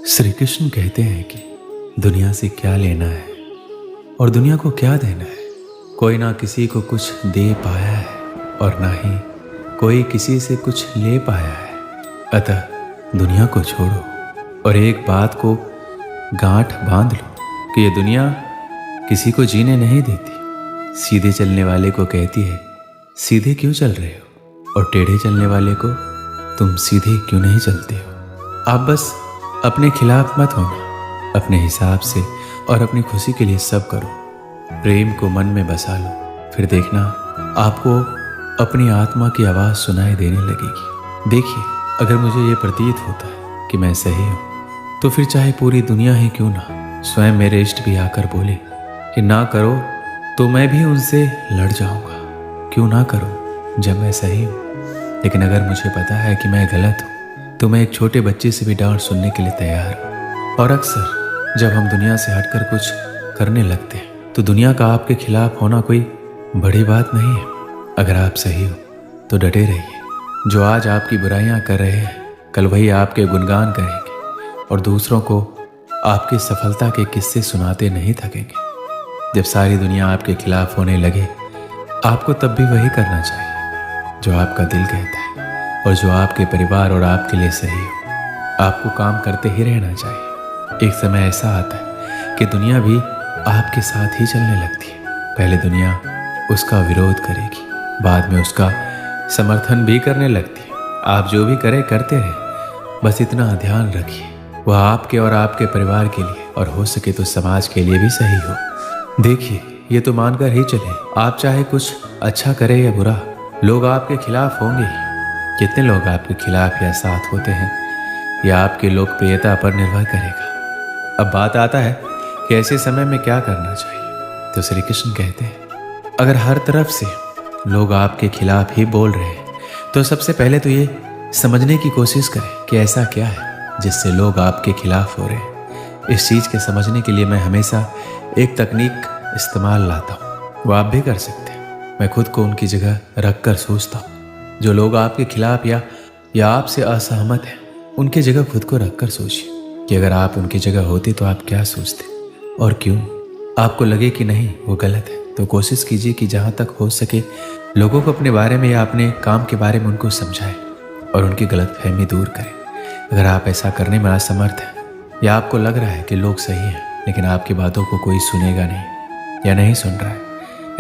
श्री कृष्ण कहते हैं कि दुनिया से क्या लेना है और दुनिया को क्या देना है। कोई ना किसी को कुछ दे पाया है और ना ही कोई किसी से कुछ ले पाया है। अतः दुनिया को छोड़ो और एक बात को गांठ बांध लो कि ये दुनिया किसी को जीने नहीं देती। सीधे चलने वाले को कहती है सीधे क्यों चल रहे हो, और टेढ़े चलने वाले को तुम सीधे क्यों नहीं चलते हो। आप बस अपने खिलाफ मत होना, अपने हिसाब से और अपनी खुशी के लिए सब करो। प्रेम को मन में बसा लो, फिर देखना आपको अपनी आत्मा की आवाज़ सुनाई देने लगेगी। देखिए, अगर मुझे ये प्रतीत होता है कि मैं सही हूँ तो फिर चाहे पूरी दुनिया ही क्यों ना, स्वयं मेरे इष्ट भी आकर बोले कि ना करो तो मैं भी उनसे लड़ जाऊँगा। क्यों ना करो जब मैं सही हूँ। लेकिन अगर मुझे पता है कि मैं गलत हूँ तो मैं एक छोटे बच्चे से भी डांट सुनने के लिए तैयार हूँ। और अक्सर जब हम दुनिया से हटकर कुछ करने लगते हैं तो दुनिया का आपके खिलाफ होना कोई बड़ी बात नहीं है। अगर आप सही हो तो डटे रहिए। जो आज आपकी बुराइयां कर रहे हैं कल वही आपके गुणगान करेंगे और दूसरों को आपकी सफलता के किस्से सुनाते नहीं थकेंगे। जब सारी दुनिया आपके खिलाफ होने लगे आपको तब भी वही करना चाहिए जो आपका दिल कहता है और जो आपके परिवार और आपके लिए सही हो। आपको काम करते ही रहना चाहिए। एक समय ऐसा आता है कि दुनिया भी आपके साथ ही चलने लगती है। पहले दुनिया उसका विरोध करेगी, बाद में उसका समर्थन भी करने लगती है। आप जो भी करें करते रहें, बस इतना ध्यान रखिए वह आपके और आपके परिवार के लिए और हो सके तो समाज के लिए भी सही हो। देखिए, ये तो मानकर ही चले आप चाहे कुछ अच्छा करें या बुरा, लोग आपके खिलाफ होंगे ही। कितने लोग आपके खिलाफ या साथ होते हैं या आपकी लोकप्रियता पर निर्भर करेगा। अब बात आता है कि ऐसे समय में क्या करना चाहिए। तो श्री कृष्ण कहते हैं अगर हर तरफ से लोग आपके खिलाफ ही बोल रहे हैं तो सबसे पहले तो ये समझने की कोशिश करें कि ऐसा क्या है जिससे लोग आपके खिलाफ हो रहे हैं। इस चीज़ के समझने के लिए मैं हमेशा एक तकनीक इस्तेमाल लाता हूँ, वो आप भी कर सकते हैं। मैं खुद को उनकी जगह रख कर सोचता हूँ। जो लोग आपके खिलाफ या आपसे असहमत हैं उनकी जगह खुद को रख कर सोचिए कि अगर आप उनकी जगह होते तो आप क्या सोचते और क्यों। आपको लगे कि नहीं वो गलत है तो कोशिश कीजिए कि जहाँ तक हो सके लोगों को अपने बारे में या अपने काम के बारे में उनको समझाएं और उनकी गलतफहमी दूर करें। अगर आप ऐसा करने में असमर्थ हैं या आपको लग रहा है कि लोग सही हैं लेकिन आपकी बातों को कोई सुनेगा नहीं या नहीं सुन रहा है,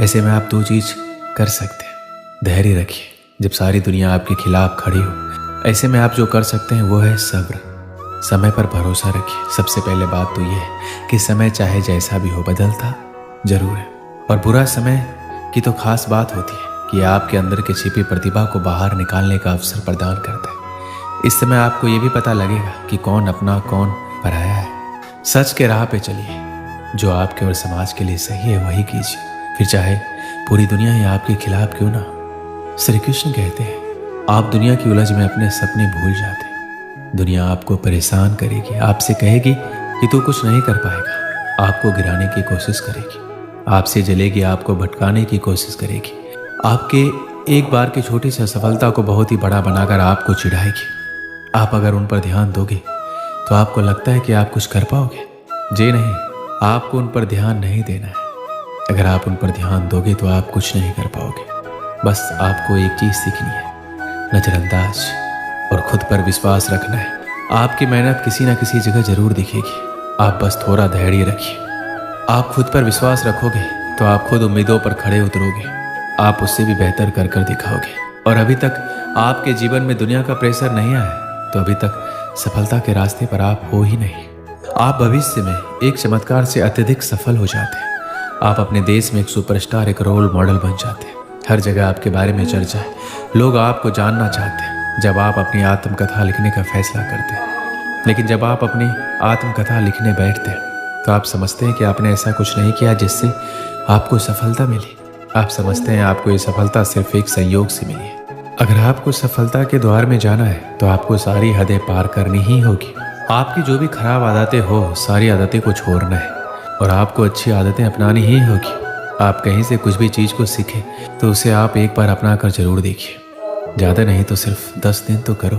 ऐसे में आप दो चीज़ कर सकते हैं। धैर्य रखिए जब सारी दुनिया आपके खिलाफ खड़ी हो। ऐसे में आप जो कर सकते हैं वो है सब्र। समय पर भरोसा रखिए। सबसे पहले बात तो ये है कि समय चाहे जैसा भी हो बदलता जरूर है, और बुरा समय की तो खास बात होती है कि आपके अंदर के छिपी प्रतिभा को बाहर निकालने का अवसर प्रदान करता है। इस समय आपको ये भी पता लगेगा कि कौन अपना कौन पराया है। सच के राह पे चलिए, जो आपके और समाज के लिए सही है वही कीजिए, फिर चाहे पूरी दुनिया ही आपके खिलाफ क्यों ना। श्री कृष्ण कहते हैं आप दुनिया की उलझ में अपने सपने भूल जाते हैं। दुनिया आपको परेशान करेगी, आपसे कहेगी कि तू कुछ नहीं कर पाएगा, आपको गिराने की कोशिश करेगी, आपसे जलेगी, आपको भटकाने की कोशिश करेगी, आपके एक बार की छोटी सी असफलता को बहुत ही बड़ा बनाकर आपको चिढ़ाएगी। आप अगर उन पर ध्यान दोगे तो आपको लगता है कि आप कुछ कर पाओगे। जी नहीं, आपको उन पर ध्यान नहीं देना है। अगर आप उन पर ध्यान दोगे तो आप कुछ नहीं कर पाओगे। बस आपको एक चीज़ सीखनी है, नजरअंदाज और खुद पर विश्वास रखना है। आपकी मेहनत किसी न किसी जगह जरूर दिखेगी। आप बस थोड़ा धैर्य रखिए। आप खुद पर विश्वास रखोगे तो आप खुद उम्मीदों पर खड़े उतरोगे, आप उससे भी बेहतर कर कर दिखाओगे। और अभी तक आपके जीवन में दुनिया का प्रेशर नहीं आया तो अभी तक सफलता के रास्ते पर आप हो ही नहीं। आप भविष्य में एक चमत्कार से अत्यधिक सफल हो जाते हैं। आप अपने देश में एक सुपरस्टार, एक रोल मॉडल बन जाते हैं। हर जगह आपके बारे में चर्चा है, लोग आपको जानना चाहते हैं। जब आप अपनी आत्मकथा लिखने का फैसला करते हैं, लेकिन जब आप अपनी आत्मकथा लिखने बैठते हैं तो आप समझते हैं कि आपने ऐसा कुछ नहीं किया जिससे आपको सफलता मिली। आप समझते हैं आपको ये सफलता सिर्फ एक संयोग से मिली है। अगर आपको सफलता के द्वार में जाना है तो आपको सारी हदें पार करनी ही होगी। आपकी जो भी खराब आदतें हो सारी आदतें को छोड़ना है और आपको अच्छी आदतें अपनानी ही होगी। आप कहीं से कुछ भी चीज़ को सीखें तो उसे आप एक बार अपना कर जरूर देखिए। ज़्यादा नहीं तो सिर्फ 10 दिन तो करो,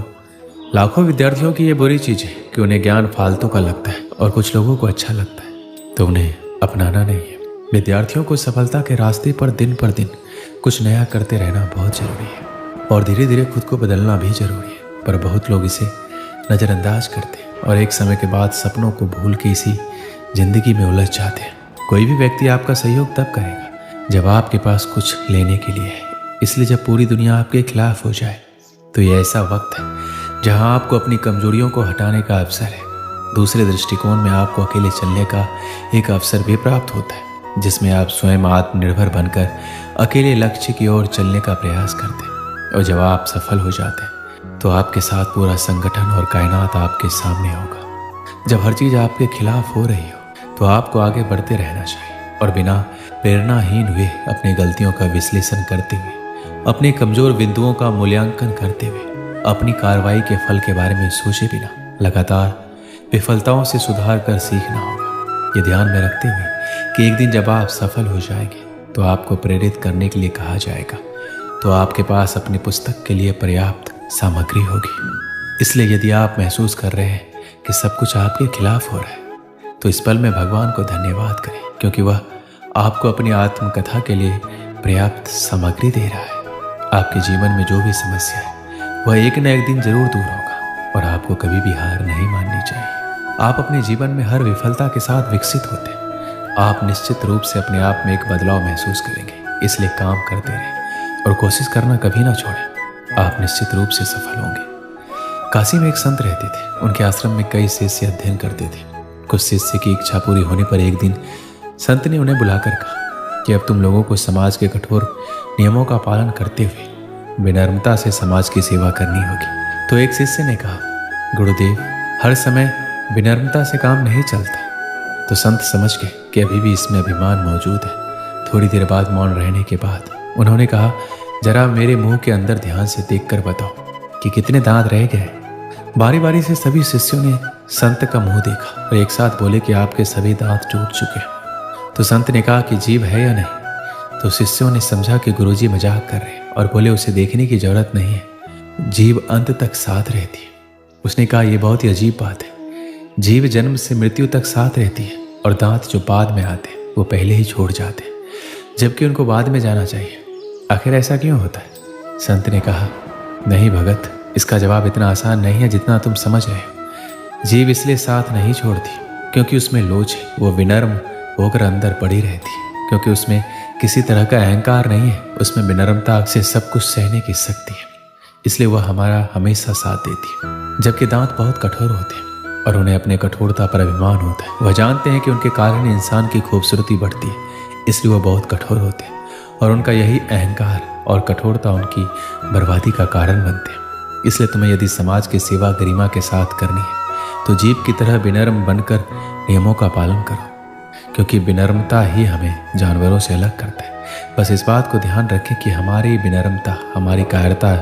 लाखों विद्यार्थियों की ये बुरी चीज है कि उन्हें ज्ञान फालतू का लगता है और कुछ लोगों को अच्छा लगता है, तो उन्हें अपनाना नहीं है। विद्यार्थियों को सफलता के रास्ते पर दिन कुछ नया करते रहना बहुत जरूरी है और धीरे धीरे खुद को बदलना भी जरूरी है, पर बहुत लोग इसे नज़रअंदाज करते हैं और एक समय के बाद सपनों को भूल के इसी जिंदगी में उलझ जाते हैं। कोई भी व्यक्ति आपका सहयोग तब करेगा जब आपके पास कुछ लेने के लिए है, इसलिए जब पूरी दुनिया आपके खिलाफ हो जाए तो ये ऐसा वक्त है जहां आपको अपनी कमजोरियों को हटाने का अवसर है। दूसरे दृष्टिकोण में आपको अकेले चलने का एक अवसर भी प्राप्त होता है, जिसमें आप स्वयं आत्मनिर्भर बनकर अकेले लक्ष्य की ओर चलने का प्रयास करते हैं। और जब आप सफल हो जाते हैं तो आपके साथ पूरा संगठन और कायनात आपके सामने होगा। जब हर चीज़ आपके खिलाफ हो रही हो तो आपको आगे बढ़ते रहना चाहिए और बिना प्रेरणाहीन हुए अपनी गलतियों का विश्लेषण करते हुए, अपने कमजोर बिंदुओं का मूल्यांकन करते हुए, अपनी कार्रवाई के फल के बारे में सोचे बिना लगातार विफलताओं से सुधार कर सीखना होगा। ये ध्यान में रखते हुए कि एक दिन जब आप सफल हो जाएंगे तो आपको प्रेरित करने के लिए कहा जाएगा, तो आपके पास अपनी पुस्तक के लिए पर्याप्त सामग्री होगी। इसलिए यदि आप महसूस कर रहे हैं कि सब कुछ आपके खिलाफ हो रहा है तो इस पल में भगवान को धन्यवाद करें, क्योंकि वह आपको अपनी आत्मकथा के लिए पर्याप्त सामग्री दे रहा है। आपके जीवन में जो भी समस्या है वह एक न एक दिन जरूर दूर होगा और आपको कभी भी हार नहीं माननी चाहिए। आप अपने जीवन में हर विफलता के साथ विकसित होते हैं। आप निश्चित रूप से अपने आप में एक बदलाव महसूस करेंगे, इसलिए काम करते रहें और कोशिश करना कभी ना छोड़ें। आप निश्चित रूप से सफल होंगे। काशी में एक संत रहते थे। उनके आश्रम में कई शिष्य अध्ययन करते थे। कुछ शिष्य की इच्छा पूरी होने पर एक दिन संत ने उन्हें बुलाकर कहा कि अब तुम लोगों को समाज के कठोर नियमों का पालन करते हुए विनम्रता से समाज की सेवा करनी होगी। तो एक शिष्य ने कहा, गुरुदेव, हर समय विनम्रता से काम नहीं चलता। तो संत समझ गए कि अभी भी इसमें अभिमान मौजूद है। थोड़ी देर बाद मौन रहने के बाद उन्होंने कहा, जरा मेरे मुंह के अंदर ध्यान से देखकर बताओ कि कितने दांत रह गए। बारी बारी से सभी शिष्यों ने संत का मुंह देखा और एक साथ बोले कि आपके सभी दांत टूट चुके हैं। तो संत ने कहा कि जीभ है या नहीं। तो शिष्यों ने समझा कि गुरुजी मजाक कर रहे हैं और बोले, उसे देखने की जरूरत नहीं है, जीभ अंत तक साथ रहती है। उसने कहा, यह बहुत ही अजीब बात है। जीभ जन्म से मृत्यु तक साथ रहती है और दांत जो बाद में आते हैं वो पहले ही छोड़ जाते हैं, जबकि उनको बाद में जाना चाहिए। आखिर ऐसा क्यों होता है? संत ने कहा, नहीं भगत, इसका जवाब इतना आसान नहीं है जितना तुम समझ रहे हो। जीभ इसलिए साथ नहीं छोड़ती क्योंकि उसमें लोच है। वो विनम्र होकर अंदर पड़ी रहती है क्योंकि उसमें किसी तरह का अहंकार नहीं है। उसमें विनम्रता से सब कुछ सहने की शक्ति है, इसलिए वह हमारा हमेशा साथ देती है। जबकि दांत बहुत कठोर होते हैं और उन्हें अपने कठोरता पर अभिमान होता है। वह जानते हैं कि उनके कारण इंसान की खूबसूरती बढ़ती है, इसलिए वह बहुत कठोर होते हैं और उनका यही अहंकार और कठोरता उनकी बर्बादी का कारण बनते हैं। इसलिए तुम्हें यदि समाज की सेवा गरिमा के साथ करनी है तो जीभ की तरह विनम्र बनकर नियमों का पालन करो, क्योंकि विनम्रता ही हमें जानवरों से अलग करता है। बस इस बात को ध्यान रखें कि हमारी विनम्रता हमारी कायरता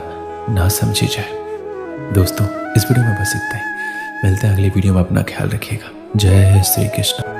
ना समझी जाए। दोस्तों, इस वीडियो में बस इतना ही। मिलते हैं अगली वीडियो में। अपना ख्याल रखिएगा। जय श्री कृष्ण।